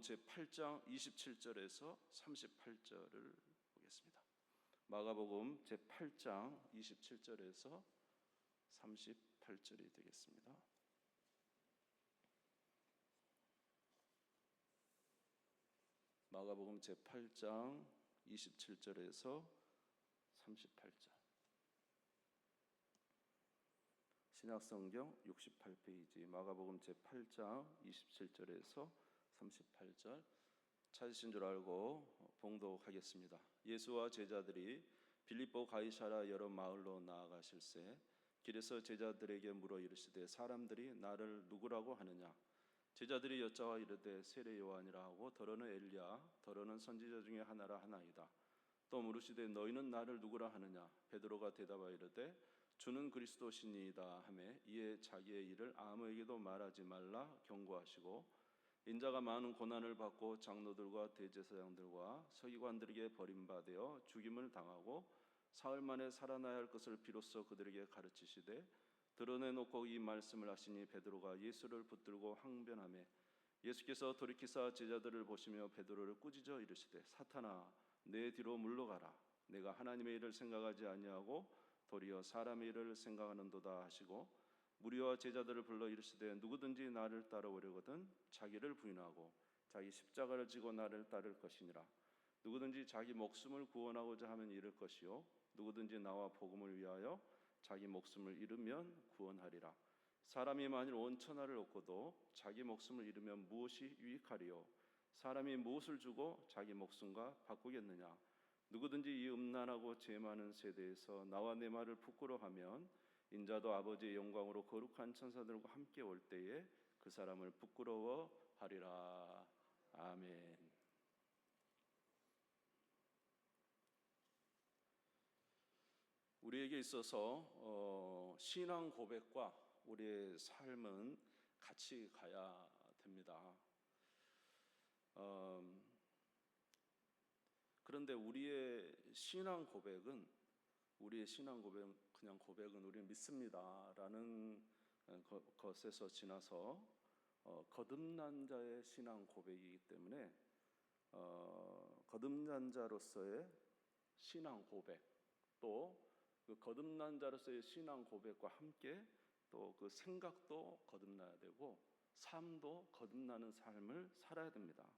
제8장 27절에서 38절을 보겠습니다. 마가복음 제8장 27절에서 38절이 되겠습니다. 마가복음 제8장 27절에서 38절. 신약성경 68페이지 마가복음 제8장 27절에서 38절 찾으신 줄 알고 봉독하겠습니다. 예수와 제자들이 빌립보 가이사랴 여러 마을로 나아가실새 길에서 제자들에게 물어 이르시되 사람들이 나를 누구라고 하느냐? 제자들이 여짜와 이르되 세례 요한이라 하고 더러는 엘리야 더러는 선지자 중에 하나라 하나이다. 또 물으시되 너희는 나를 누구라 하느냐? 베드로가 대답하여 이르되 주는 그리스도시니이다 하매 이에 자기의 일을 아무에게도 말하지 말라 경고하시고 인자가 많은 고난을 받고 장로들과 대제사장들과 서기관들에게 버림받아 죽임을 당하고 사흘 만에 살아나야 할 것을 비로소 그들에게 가르치시되 드러내놓고 이 말씀을 하시니 베드로가 예수를 붙들고 항변하며 예수께서 돌이키사 제자들을 보시며 베드로를 꾸짖어 이르시되 사탄아 내 뒤로 물러가라. 내가 하나님의 일을 생각하지 아니하고 도리어 사람의 일을 생각하는도다 하시고 무리와 제자들을 불러 이르시되 누구든지 나를 따라오려거든 자기를 부인하고 자기 십자가를 지고 나를 따를 것이니라. 누구든지 자기 목숨을 구원하고자 하면 잃을 것이요 누구든지 나와 복음을 위하여 자기 목숨을 잃으면 구원하리라. 사람이 만일 온 천하를 얻고도 자기 목숨을 잃으면 무엇이 유익하리요? 사람이 무엇을 주고 자기 목숨과 바꾸겠느냐? 누구든지 이 음란하고 죄 많은 세대에서 나와 내 말을 부끄러워하면 인자도 아버지의 영광으로 거룩한 천사들과 함께 올 때에 그 사람을 부끄러워하리라. 아멘. 우리에게 있어서 신앙 고백과 우리의 삶은 같이 가야 됩니다. 그런데 우리의 신앙 고백은 그냥 고백은 우리는 믿습니다라는 것에서 지나서 거듭난 자의 신앙 고백이기 때문에 거듭난 자로서의 신앙 고백 또 그 거듭난 자로서의 신앙 고백과 함께 또 그 생각도 거듭나야 되고 삶도 거듭나는 삶을 살아야 됩니다.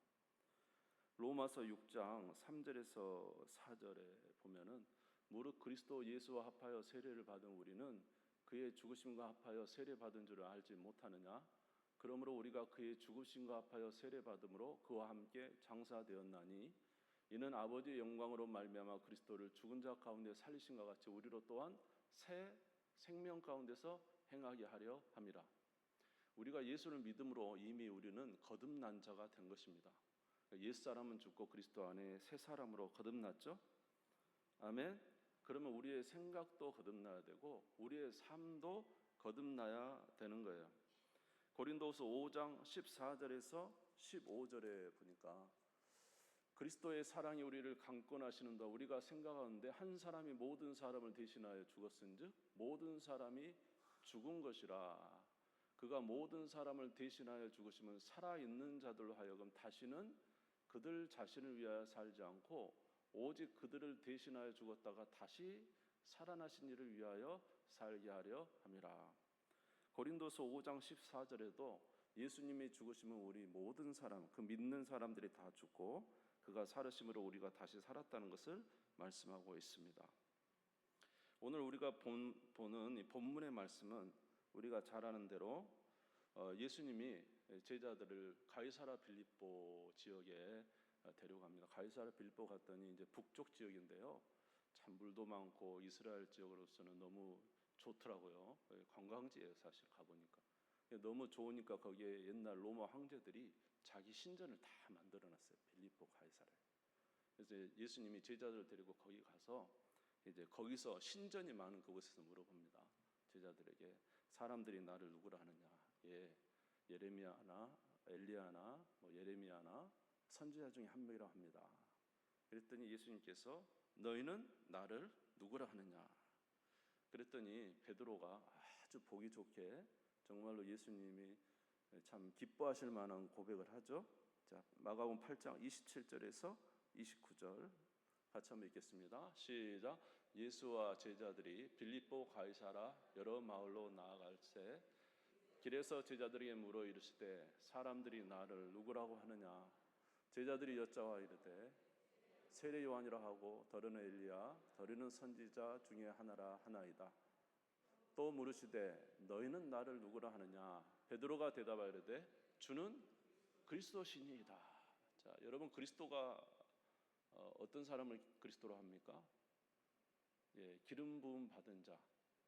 로마서 6장 3절에서 4절에 보면은 무릇 그리스도 예수와 합하여 세례를 받은 우리는 그의 죽으심과 합하여 세례 받은 줄을 알지 못하느냐? 그러므로 우리가 그의 죽으심과 합하여 세례 받음으로 그와 함께 장사되었나니 이는 아버지의 영광으로 말미암아 그리스도를 죽은 자 가운데 살리신과 같이 우리로 또한 새 생명 가운데서 행하게 하려 함이라. 우리가 예수를 믿음으로 이미 우리는 거듭난 자가 된 것입니다. 옛사람은 죽고 그리스도 안에 새 사람으로 거듭났죠. 아멘. 그러면 우리의 생각도 거듭나야 되고 우리의 삶도 거듭나야 되는 거예요. 고린도후서 5장 14절에서 15절에 보니까 그리스도의 사랑이 우리를 강권하시는다. 우리가 생각하는데 한 사람이 모든 사람을 대신하여 죽었은즉 모든 사람이 죽은 것이라. 그가 모든 사람을 대신하여 죽으시면 살아있는 자들로 하여금 다시는 그들 자신을 위하여 살지 않고 오직 그들을 대신하여 죽었다가 다시 살아나신 이를 위하여 살게 하려 함이라. 고린도서 5장 14절에도 예수님이 죽으시면 우리 모든 사람, 그 믿는 사람들이 다 죽고 그가 살으심으로 우리가 다시 살았다는 것을 말씀하고 있습니다. 오늘 우리가 보는 이 본문의 말씀은 우리가 잘 아는 대로 예수님이 제자들을 가이사랴 빌립보 지역에 데려갑니다. 가이사랴 빌립보 갔더니 이제 북쪽 지역인데요. 참 물도 많고 이스라엘 지역으로서는 너무 좋더라고요. 관광지예요, 사실 가보니까. 너무 좋으니까 거기에 옛날 로마 황제들이 자기 신전을 다 만들어놨어요. 빌립보 가이사랴. 그래서 예수님이 제자들을 데리고 거기 가서 이제 거기서 신전이 많은 그곳에서 물어봅니다. 제자들에게 사람들이 나를 누구라 하느냐? 예, 예레미야나 엘리야나 예레미야나 선지자 중에 한 명이라고 합니다. 그랬더니 예수님께서 너희는 나를 누구라 하느냐? 그랬더니 베드로가 아주 보기 좋게 정말로 예수님이 참 기뻐하실 만한 고백을 하죠. 자, 마가복음 8장 27절에서 29절 같이 한번 읽겠습니다. 시작. 예수와 제자들이 빌립보 가이사라 여러 마을로 나아갈 때 길에서 제자들에게 물어 이르시되 사람들이 나를 누구라고 하느냐? 제자들이 여짜와 이르되 세례 요한이라 하고 더러는 엘리야 더러는 선지자 중에 하나라 하나이다. 또 물으시되 너희는 나를 누구라 하느냐? 베드로가 대답하여 이르되 주는 그리스도시니이다. 자, 여러분 그리스도가 어떤 사람을 그리스도로 합니까? 예, 기름 부음 받은 자,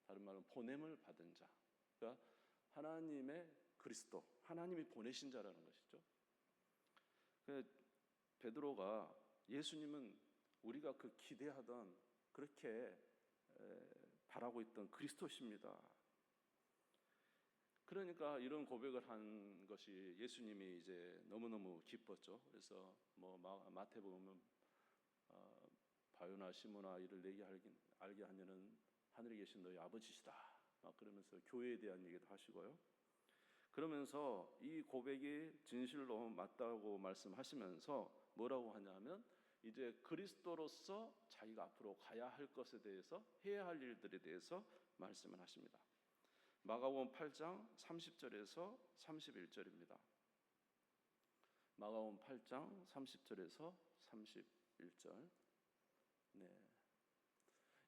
다른 말로 보냄을 받은 자. 그러니까 하나님의 그리스도, 하나님이 보내신 자라는 것이죠. 베드로가 예수님은 우리가 그 기대하던 그렇게 바라고 있던 그리스도십니다. 그러니까 이런 고백을 한 것이 예수님이 이제 너무너무 기뻤죠. 그래서 뭐 마태복음 바요나 시모나 이를 내게 알게 하려는 하늘에 계신 너희 아버지시다. 막 그러면서 교회에 대한 얘기도 하시고요. 그러면서 이 고백이 진실로 맞다고 말씀하시면서 뭐라고 하냐면 이제 그리스도로서 자기가 앞으로 가야 할 것에 대해서 해야 할 일들에 대해서 말씀을 하십니다. 마가복음 8장 30절에서 31절입니다. 마가복음 8장 30절에서 31절. 네.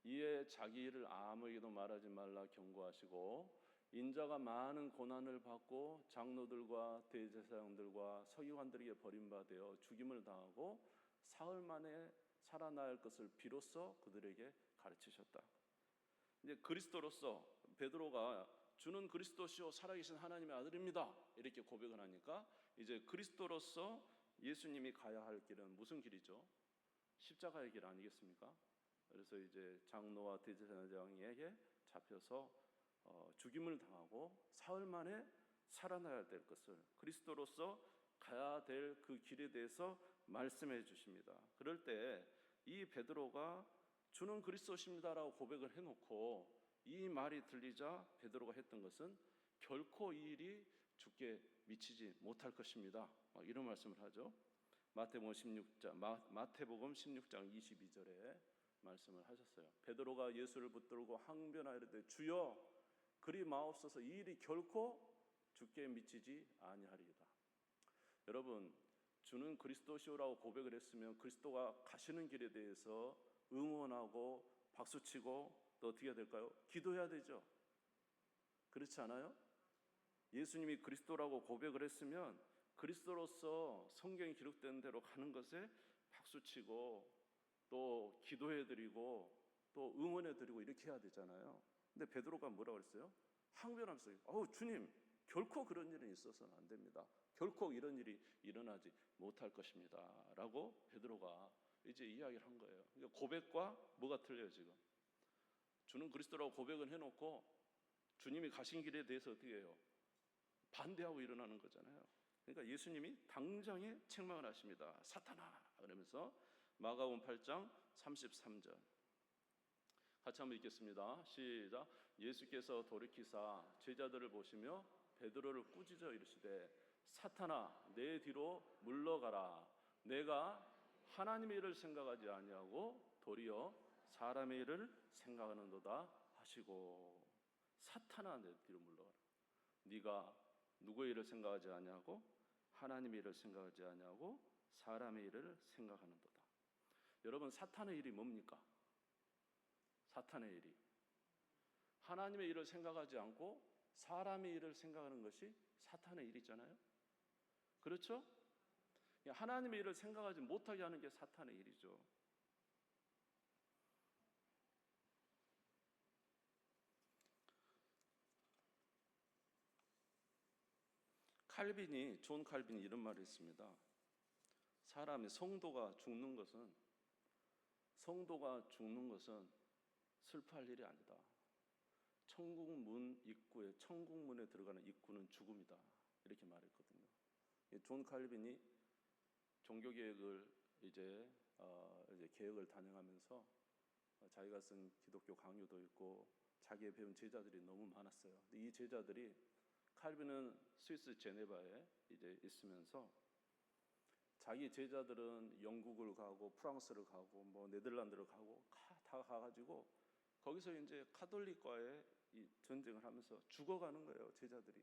이에 자기 일을 아무에게도 말하지 말라 경고하시고 인자가 많은 고난을 받고 장로들과 대제사장들과 서기관들에게 버림받아 죽임을 당하고 사흘 만에 살아날 것을 비로소 그들에게 가르치셨다. 이제 그리스도로서 베드로가 주는 그리스도시요 살아계신 하나님의 아들입니다. 이렇게 고백을 하니까 이제 그리스도로서 예수님이 가야 할 길은 무슨 길이죠? 십자가의 길 아니겠습니까? 그래서 이제 장로와 대제사장에게 잡혀서 죽임을 당하고 사흘 만에 살아나야 될 것을 그리스도로서 가야 될 그 길에 대해서 말씀해 주십니다. 그럴 때 이 베드로가 주는 그리스도십니다라고 고백을 해놓고 이 말이 들리자 베드로가 했던 것은 결코 이 일이 주께 미치지 못할 것입니다. 이런 말씀을 하죠. 마태복음 16장 22절에 말씀을 하셨어요. 베드로가 예수를 붙들고 항변하이르되 주여 그리 마옵소서 이 일이 결코 주께 미치지 아니하리이다. 여러분 주는 그리스도시오라고 고백을 했으면 그리스도가 가시는 길에 대해서 응원하고 박수치고 또 어떻게 해야 될까요? 기도해야 되죠. 그렇지 않아요? 예수님이 그리스도라고 고백을 했으면 그리스도로서 성경에 기록된 대로 가는 것에 박수치고 또 기도해드리고 또 응원해드리고 이렇게 해야 되잖아요. 근데 베드로가 뭐라고 그랬어요? 항변하면서 주님 결코 그런 일은 있어서는 안 됩니다. 결코 이런 일이 일어나지 못할 것입니다 라고 베드로가 이제 이야기를 한 거예요. 그러니까 고백과 뭐가 틀려요 지금? 주는 그리스도라고 고백을 해놓고 주님이 가신 길에 대해서 어떻게 해요? 반대하고 일어나는 거잖아요. 그러니까 예수님이 당장에 책망을 하십니다. 사탄아 그러면서 마가복음 8장 33절 같이 한번 읽겠습니다. 시작. 예수께서 돌이키사 제자들을 보시며 베드로를 꾸짖어 이르시되 사탄아 내 뒤로 물러가라. 내가 하나님의 일을 생각하지 아니하고 도리어 사람의 일을 생각하는도다 하시고 사탄아 내 뒤로 물러가라. 네가 누구의 일을 생각하지 아니하고 하나님의 일을 생각하지 아니하고 사람의 일을 생각하는도다. 여러분 사탄의 일이 뭡니까? 사탄의 일이 하나님의 일을 생각하지 않고 사람의 일을 생각하는 것이 사탄의 일이잖아요. 그렇죠? 하나님의 일을 생각하지 못하게 하는 게 사탄의 일이죠. 존 칼빈이 이런 말을 했습니다. 성도가 죽는 것은 슬퍼할 일이 아니다. 천국문에 들어가는 입구는 죽음이다. 이렇게 말했거든요. 존 칼빈이 종교개혁을 이제 개혁을 단행하면서 자기가 쓴 기독교 강요도 있고 자기의 배운 제자들이 너무 많았어요. 이 제자들이 칼빈은 스위스 제네바에 이제 있으면서 자기 제자들은 영국을 가고 프랑스를 가고 뭐 네덜란드를 가고 다 가가지고 거기서 이제 카톨릭과의 이 전쟁을 하면서 죽어가는 거예요, 제자들이.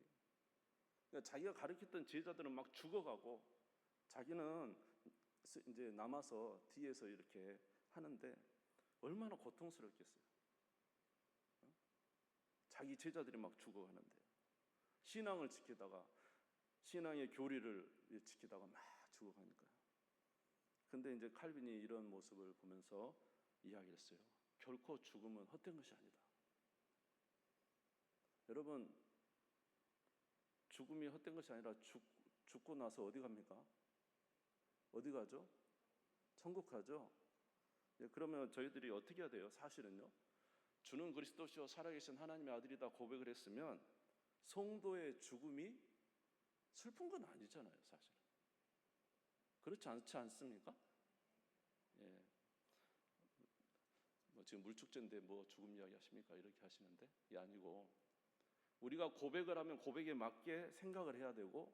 그러니까 자기가 가르쳤던 제자들은 막 죽어가고 자기는 이제 남아서 뒤에서 이렇게 하는데 얼마나 고통스럽겠어요. 자기 제자들이 막 죽어가는데 신앙을 지키다가 신앙의 교리를 지키다가 막 죽어가니까요. 근데 이제 칼빈이 이런 모습을 보면서 이야기했어요. 결코 죽음은 헛된 것이 아니다. 여러분, 죽음이 헛된 것이 아니라 죽고 나서 어디 갑니까? 어디 가죠? 천국 가죠. 그러면 저희들이 어떻게 해야 돼요? 사실은요, 주는 그리스도시요 살아계신 하나님의 아들이다 고백을 했으면 성도의 죽음이 슬픈 건 아니잖아요, 사실은. 그렇지 않지 않습니까? 예. 뭐 지금 물축제인데 뭐 죽음 이야기 하십니까? 이렇게 하시는데 이게 아니고, 우리가 고백을 하면 고백에 맞게 생각을 해야 되고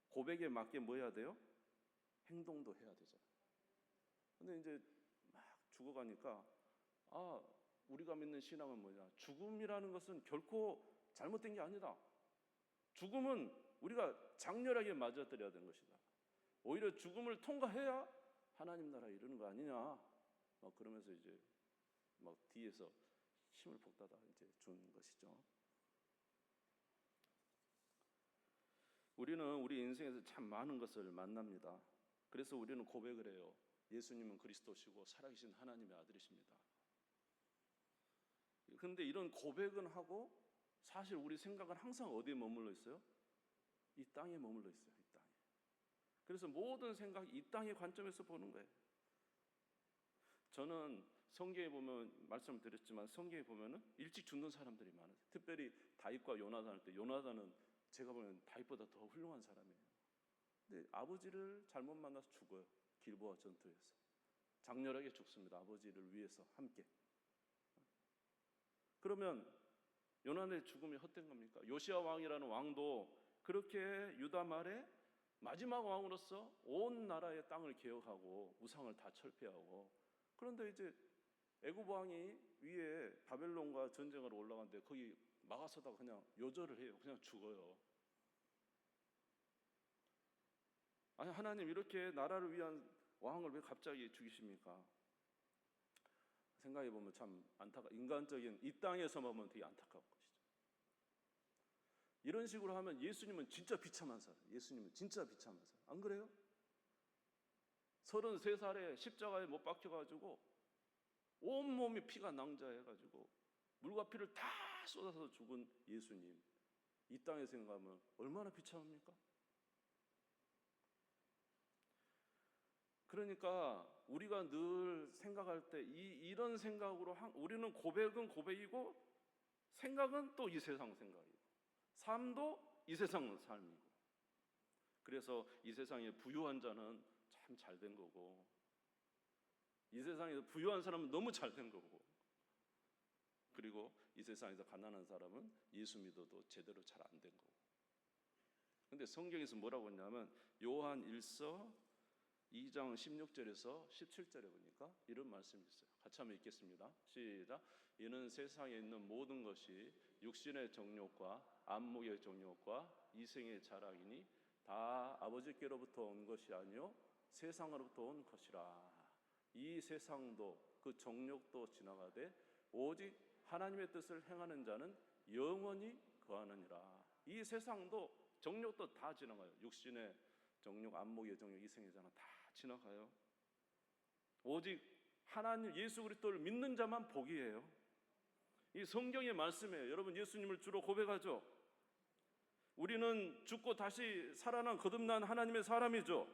고백에 맞게 뭐 해야 돼요? 행동도 해야 되잖아요. 근데 이제 막 죽어가니까 우리가 믿는 신앙은 뭐냐? 죽음이라는 것은 결코 잘못된 게 아니다. 죽음은 우리가 장렬하게 맞아들여야 되는 것이다. 오히려 죽음을 통과해야 하나님 나라에 이르는 거 아니냐? 막 그러면서 이제 막 뒤에서 힘을 북돋아 이제 준 것이죠. 우리는 우리 인생에서 참 많은 것을 만납니다. 그래서 우리는 고백을 해요. 예수님은 그리스도시고 살아계신 하나님의 아들이십니다. 그런데 이런 고백은 하고 사실 우리 생각은 항상 어디에 머물러 있어요? 이 땅에 머물러 있어요. 이 땅에. 그래서 모든 생각이 이 땅의 관점에서 보는 거예요. 저는 성경에 보면 말씀을 드렸지만 성경에 보면은 일찍 죽는 사람들이 많아요. 특별히 다윗과 요나단할 때 요나단은 제가 보면 다윗보다 더 훌륭한 사람이에요. 근데 아버지를 잘못 만나서 죽어요. 길보아 전투에서 장렬하게 죽습니다. 아버지를 위해서 함께. 그러면 요나단의 죽음이 헛된 겁니까? 요시야 왕이라는 왕도 그렇게 유다 말에 마지막 왕으로서 온 나라의 땅을 개혁하고 우상을 다 철폐하고, 그런데 이제 애굽 왕이 위에 바벨론과 전쟁하러 올라갔는데 거기 막아서다가 그냥 요절을 해요. 그냥 죽어요. 아니, 하나님 이렇게 나라를 위한 왕을 왜 갑자기 죽이십니까? 생각해 보면 참 인간적인 이 땅에서만 보면 되게 안타까운 것이죠. 이런 식으로 하면 예수님은 진짜 비참한 사람. 예수님은 진짜 비참한 사람. 안 그래요? 33살에 십자가에 못 박혀가지고 온몸이 피가 낭자해가지고 물과 피를 다 쏟아서 죽은 예수님, 이 땅에 생각하면 얼마나 비참합니까? 그러니까 우리가 늘 생각할 때 이런 생각으로 우리는 고백은 고백이고 생각은 또 이 세상 생각이고 삶도 이 세상 삶이고, 그래서 이 세상에 부유한 자는 참 잘된 거고 이 세상에서 부유한 사람은 너무 잘된 거고, 그리고 이 세상에서 가난한 사람은 예수 믿어도 제대로 잘 안 된 거고. 근데 성경에서 뭐라고 했냐면 요한 1서 2장 16절에서 17절에 보니까 이런 말씀이 있어요. 같이 한번 읽겠습니다. 시작. 이는 세상에 있는 모든 것이 육신의 정욕과 안목의 정욕과 이생의 자랑이니 다 아버지께로부터 온 것이 아니요 세상으로부터 온 것이라. 이 세상도 그 정욕도 지나가되 오직 하나님의 뜻을 행하는 자는 영원히 거하느니라. 이 세상도 정욕도 다 지나가요. 육신의 정욕, 안목의 정욕, 이생의 자랑 다 지나가요. 오직 하나님 예수 그리스도를 믿는 자만 복이에요. 이 성경의 말씀이에요. 여러분, 예수님을 주로 고백하죠. 우리는 죽고 다시 살아난 거듭난 하나님의 사람이죠.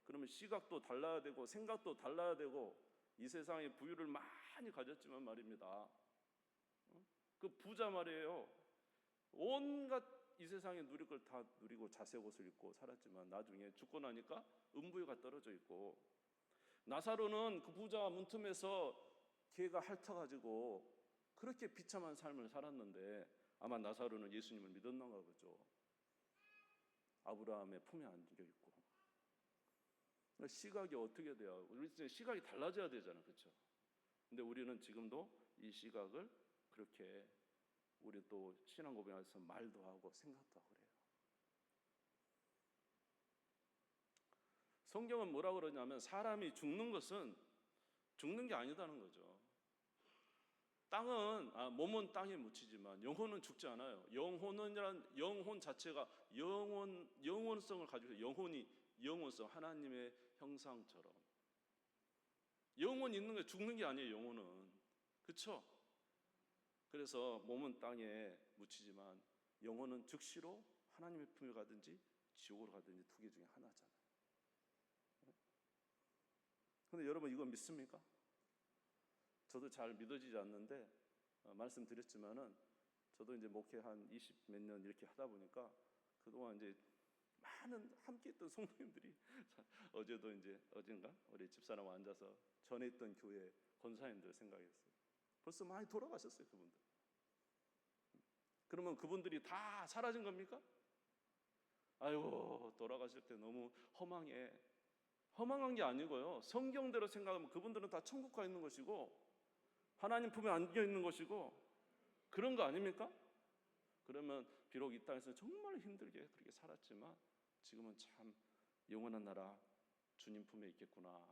그러면 시각도 달라야 되고 생각도 달라야 되고, 이 세상에 부유를 많이 가졌지만 말입니다, 그 부자 말이에요. 온갖 이 세상에 누릴 걸 다 누리고 자색 옷을 입고 살았지만 나중에 죽고 나니까 음부에가 떨어져 있고, 나사로는 그 부자 문틈에서 개가 핥아가지고 그렇게 비참한 삶을 살았는데 아마 나사로는 예수님을 믿었나가 보죠. 아브라함의 품에 안겨 있고. 시각이 어떻게 돼요? 우리 이제 시각이 달라져야 되잖아요, 그렇죠? 근데 우리는 지금도 이 시각을 그렇게 우리 또 신앙 고백에서 말도 하고 생각도 하고 그래요. 성경은 뭐라고 그러냐면 사람이 죽는 것은 죽는 게 아니다는 거죠. 몸은 땅에 묻히지만 영혼은 죽지 않아요. 영혼 자체가 영혼성을 가지고 영혼성, 하나님의 형상처럼 영혼 있는 게 죽는 게 아니에요. 영혼은, 그렇죠? 그래서 몸은 땅에 묻히지만 영혼은 즉시로 하나님의 품에 가든지 지옥으로 가든지 두 개 중에 하나잖아요. 근데 여러분 이거 믿습니까? 저도 잘 믿어지지 않는데 말씀드렸지만은 저도 이제 목회 한 20 몇 년 이렇게 하다 보니까 그동안 이제 많은 함께 있던 성도님들이 어제도 이제 어젠가 우리 집사람 앉아서 전에 있던 교회 권사님들 생각했어요. 벌써 많이 돌아가셨어요, 그분들. 그러면 그분들이 다 사라진 겁니까? 아이고, 돌아가실 때 너무 허망한 게 아니고요. 성경대로 생각하면 그분들은 다 천국 가 있는 것이고 하나님 품에 안겨 있는 것이고 그런 거 아닙니까? 그러면 비록 이 땅에서 정말 힘들게 그렇게 살았지만 지금은 참 영원한 나라 주님 품에 있겠구나.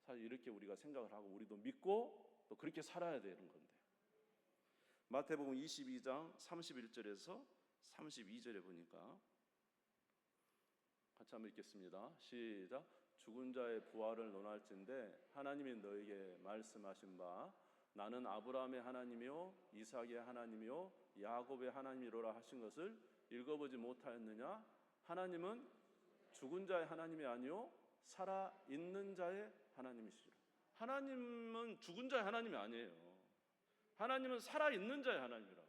사실 이렇게 우리가 생각을 하고 우리도 믿고 또 그렇게 살아야 되는 건데. 마태복음 22장 31절에서 32절에 보니까 같이 한번 읽겠습니다. 시작. 죽은 자의 부활을 논할진대 하나님이 너에게 말씀하신 바 나는 아브라함의 하나님이요 이삭의 하나님이요 야곱의 하나님이로라 하신 것을 읽어보지 못하였느냐? 하나님은 죽은 자의 하나님이 아니요 살아있는 자의 하나님이시라. 하나님은 죽은 자의 하나님이 아니에요. 하나님은 살아있는 자의 하나님이라고.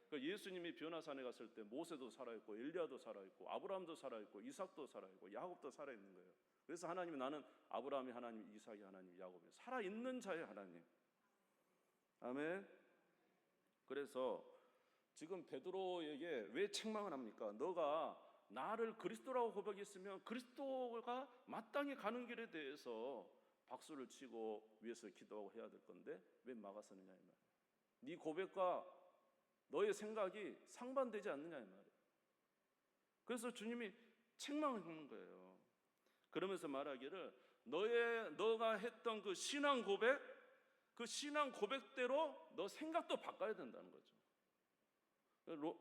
그러니까 예수님이 변화산에 갔을 때 모세도 살아있고 엘리야도 살아있고 아브라함도 살아있고 이삭도 살아있고 야곱도 살아있는 거예요. 그래서 하나님이 나는 아브라함의 하나님, 이삭의 하나님, 야곱의 살아있는 자의 하나님. 아멘. 그래서 지금 베드로에게 왜 책망을 합니까? 너가 나를 그리스도라고 고백했으면 그리스도가 마땅히 가는 길에 대해서 박수를 치고 위에서 기도하고 해야 될 건데 왜 막아서느냐 이 말이에요. 네 고백과 너의 생각이 상반되지 않느냐 이 말이에요. 그래서 주님이 책망하는 거예요. 그러면서 말하기를 너가 했던 그 신앙 고백, 그 신앙 고백대로 너 생각도 바꿔야 된다는 거죠.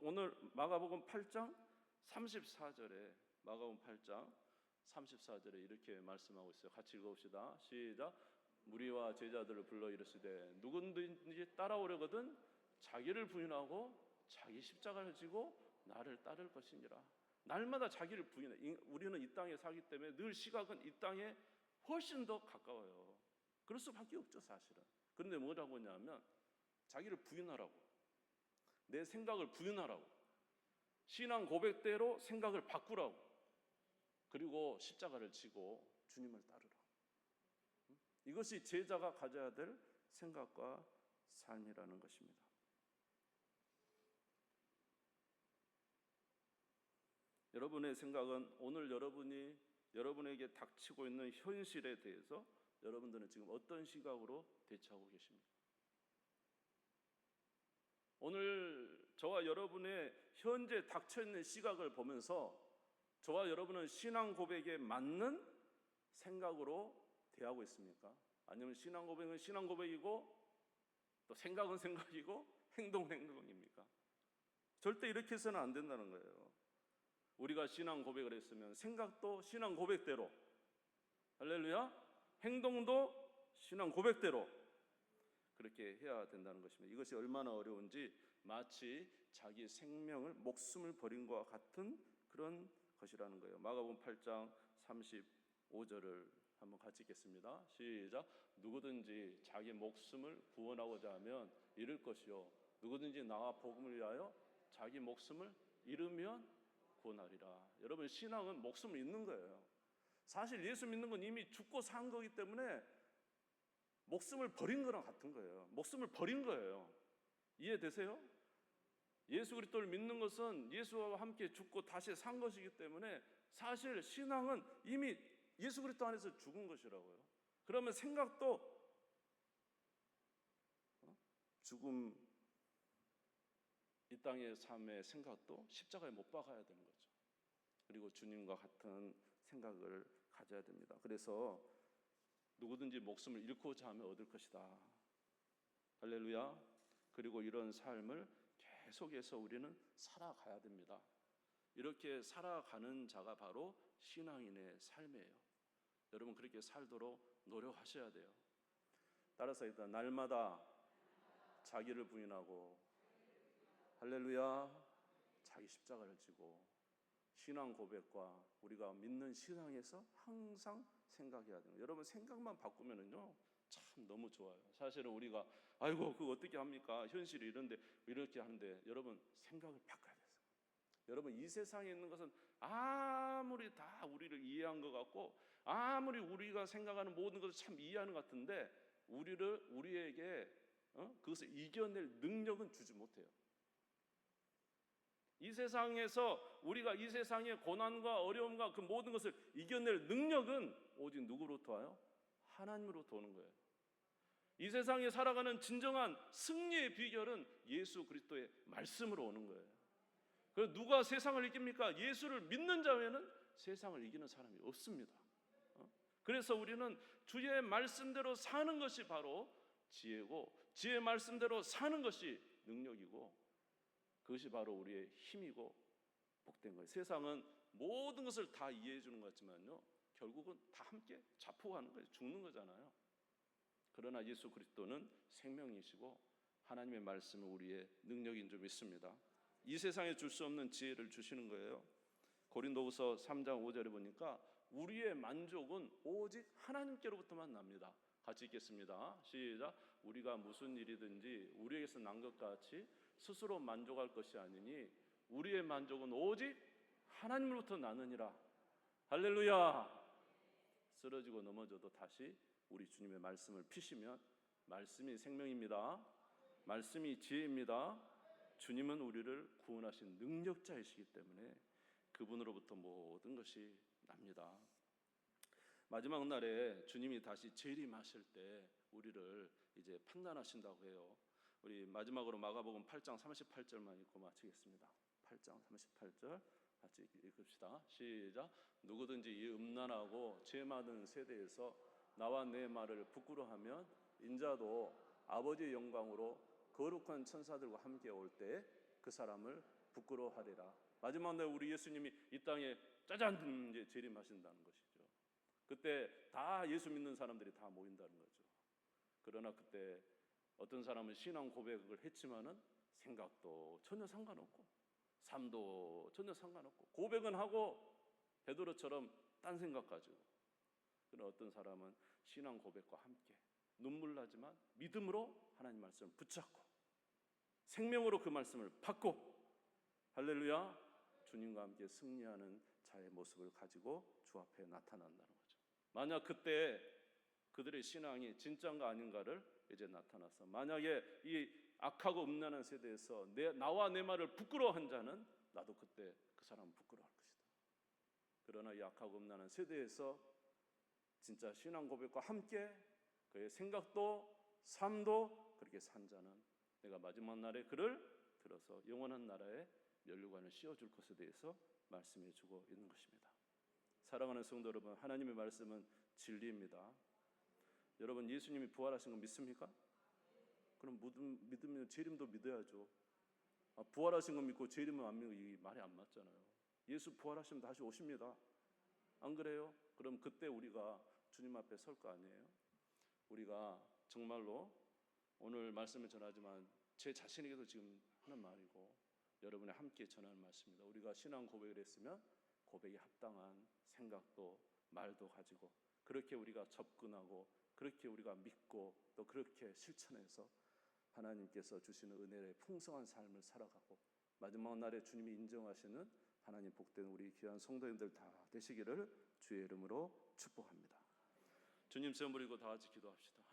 오늘 마가복음 8장 34절에 마가복음 8장 34절에 이렇게 말씀하고 있어요. 같이 읽어봅시다. 시작. 무리와 제자들을 불러 이르시되 누구든지 따라오려거든 자기를 부인하고 자기 십자가를 지고 나를 따를 것이니라. 날마다 자기를 부인해. 우리는 이 땅에 살기 때문에 늘 시각은 이 땅에 훨씬 더 가까워요. 그럴 수밖에 없죠, 사실은. 그런데 뭐라고 하냐면 자기를 부인하라고, 내 생각을 부인하라고, 신앙 고백대로 생각을 바꾸라고, 그리고 십자가를 지고 주님을 따르라. 이것이 제자가 가져야 될 생각과 삶이라는 것입니다. 여러분의 생각은 오늘 여러분에게 닥치고 있는 현실에 대해서 여러분들은 지금 어떤 시각으로 대처하고 계십니까? 오늘 저와 여러분의 현재 닥쳐있는 시각을 보면서 저와 여러분은 신앙 고백에 맞는 생각으로 대하고 있습니까? 아니면 신앙 고백은 신앙 고백이고 또 생각은 생각이고 행동은 행동입니까? 절대 이렇게 해서는 안 된다는 거예요. 우리가 신앙 고백을 했으면 생각도 신앙 고백대로, 할렐루야, 행동도 신앙 고백대로 그렇게 해야 된다는 것입니다. 이것이 얼마나 어려운지 마치 자기 생명을 목숨을 버린 것과 같은 그런 것이라는 거예요. 마가복음 8장 35절을 한번 같이 읽겠습니다. 시작. 누구든지 자기 목숨을 구원하고자 하면 잃을 것이요 누구든지 나와 복음을 위하여 자기 목숨을 잃으면 구원하리라. 여러분, 신앙은 목숨을 잃는 거예요. 사실 예수 믿는 건 이미 죽고 산 거기 때문에 목숨을 버린 거랑 같은 거예요. 목숨을 버린 거예요. 이해되세요? 예수 그리스도를 믿는 것은 예수와 함께 죽고 다시 산 것이기 때문에 사실 신앙은 이미 예수 그리스도 안에서 죽은 것이라고요. 그러면 생각도 죽음, 이 땅의 삶의 생각도 십자가에 못 박아야 되는 거죠. 그리고 주님과 같은 생각을 가져야 됩니다. 그래서 누구든지 목숨을 잃고자 하면 얻을 것이다. 할렐루야. 그리고 이런 삶을 계속해서 우리는 살아가야 됩니다. 이렇게 살아가는 자가 바로 신앙인의 삶이에요. 여러분 그렇게 살도록 노력하셔야 돼요. 따라서 일단 날마다 자기를 부인하고, 할렐루야, 자기 십자가를 지고 신앙 고백과 우리가 믿는 신앙에서 항상 생각해야 돼요. 여러분 생각만 바꾸면은요 참 너무 좋아요. 사실은 우리가 아이고 그거 어떻게 합니까? 현실이 이런데 이렇게 하는데, 여러분 생각을 바꿔야 돼요. 여러분 이 세상에 있는 것은 아무리 다 우리를 이해한 것 같고 아무리 우리가 생각하는 모든 것을 참 이해하는 것 같은데 우리에게 그것을 이겨낼 능력은 주지 못해요. 이 세상에서 우리가 이 세상의 고난과 어려움과 그 모든 것을 이겨낼 능력은 오직 누구로부터 와요? 하나님으로부터 오는 거예요. 이 세상에 살아가는 진정한 승리의 비결은 예수 그리스도의 말씀으로 오는 거예요. 그래서 누가 세상을 이깁니까? 예수를 믿는 자 외에는 세상을 이기는 사람이 없습니다. 그래서 우리는 주의 말씀대로 사는 것이 바로 지혜고, 지혜의 말씀대로 사는 것이 능력이고, 그것이 바로 우리의 힘이고 복된 거예요. 세상은 모든 것을 다 이해해 주는 것 같지만요, 결국은 다 함께 자포하는 거예요. 죽는 거잖아요. 그러나 예수 그리스도는 생명이시고 하나님의 말씀은 우리의 능력인 줄 믿습니다. 이 세상에 줄 수 없는 지혜를 주시는 거예요. 고린도후서 3장 5절에 보니까 우리의 만족은 오직 하나님께로부터만 납니다. 같이 읽겠습니다. 시작. 우리가 무슨 일이든지 우리에게서 난 것 같이 스스로 만족할 것이 아니니 우리의 만족은 오직 하나님으로부터 나느니라. 할렐루야. 쓰러지고 넘어져도 다시 우리 주님의 말씀을 피시면 말씀이 생명입니다. 말씀이 지혜입니다. 주님은 우리를 구원하신 능력자이시기 때문에 그분으로부터 모든 것이 납니다. 마지막 날에 주님이 다시 재림하실 때 우리를 이제 판단하신다고 해요. 우리 마지막으로 마가복음 8장 38절만 읽고 마치겠습니다. 8장 38절 같이 읽읍시다. 시작. 누구든지 이 음란하고 죄 많은 세대에서 나와 내 말을 부끄러워하면 인자도 아버지의 영광으로 거룩한 천사들과 함께 올 때 그 사람을 부끄러워하리라. 마지막 날 우리 예수님이 이 땅에 짜잔 이제 재림하신다는 것이죠. 그때 다 예수 믿는 사람들이 다 모인다는 거죠. 그러나 그때 어떤 사람은 신앙 고백을 했지만은 생각도 전혀 상관없고 삶도 전혀 상관없고, 고백은 하고 베드로처럼 딴 생각 가지고, 그러나 어떤 사람은 신앙 고백과 함께 눈물 나지만 믿음으로 하나님 말씀을 붙잡고 생명으로 그 말씀을 받고, 할렐루야, 주님과 함께 승리하는 자의 모습을 가지고 주 앞에 나타난다는 거죠. 만약 그때 그들의 신앙이 진짜인가 아닌가를 이제 나타나서, 만약에 이 악하고 음란한 세대에서 나와 내 말을 부끄러워한 자는 나도 그때 그 사람은 부끄러워할 것이다. 그러나 이 악하고 음란한 세대에서 진짜 신앙 고백과 함께 그의 생각도 삶도 그렇게 산 자는 내가 마지막 날에 그를 들어서 영원한 나라의 면류관을 씌워줄 것에 대해서 말씀해 주고 있는 것입니다. 사랑하는 성도 여러분, 하나님의 말씀은 진리입니다. 여러분 예수님이 부활하신 거 믿습니까? 그럼 믿으면 재림도 믿어야죠. 부활하신 거 믿고 재림은 안 믿고 이 말이 안 맞잖아요. 예수 부활하시면 다시 오십니다. 안 그래요? 그럼 그때 우리가 주님 앞에 설 거 아니에요? 우리가 정말로 오늘 말씀을 전하지만 제 자신에게도 지금 하는 말이고 여러분이 함께 전하는 말씀입니다. 우리가 신앙 고백을 했으면 고백에 합당한 생각도 말도 가지고 그렇게 우리가 접근하고 그렇게 우리가 믿고 또 그렇게 실천해서 하나님께서 주시는 은혜의 풍성한 삶을 살아가고 마지막 날에 주님이 인정하시는 하나님 복된 우리 귀한 성도님들 다 되시기를 주의 이름으로 축복합니다. 주님 시험 부리고 다 같이 기도합시다.